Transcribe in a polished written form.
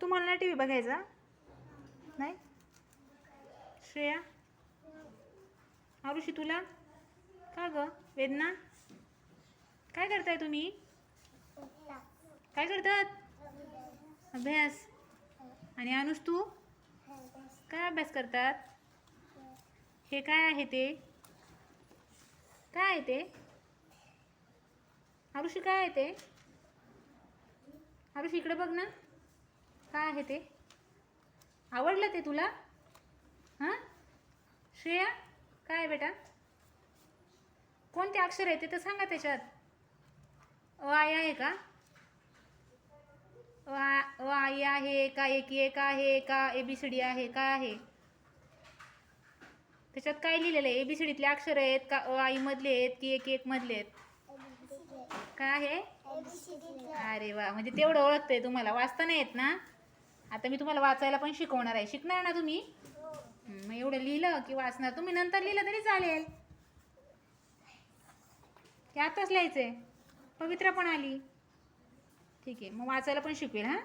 तुम्हाला नाही T V बघायचा? नाही? श्रेया, आरुषी तुला? का गं वेदना, काय करताय तुम्ही? काय करतात? अभ्यास. आणि अनुष तू काय अभ्यास करतात? हे काय आहे ते? काय आहे ते? आरुषी काय आहे ते? आरुषी इकडे बघ ना, काय आहे ते? आवडलं ते तुला? हां श्रेया, काय आहे बेटा? कोणते अक्षर आहे ते तर सांगा त्याच्यात. अ आई आहे का? अ आई आहे का? एक एक आहे का? ABCD आहे का? आहे त्याच्यात काय लिहिलेलं आहे? ABCDतले अक्षर आहेत का अ आई मधले आहेत की एक एक मधले आहेत? काय आहे? अरे वा, म्हणजे तेवढं ओळखतंय तुम्हाला, वाचता नाही येत ना? आता मी तुम्हाला वाचायला पण शिकवणार आहे, शिकणार ना तुम्ही? मग एवढं लिहिलं की वाचणार तुम्ही, नंतर लिहिलं तरी चालेल. की आताच लिहायचंय? पवित्रा पण आली. ठीक आहे, मग वाचायला पण शिकवेल. हां.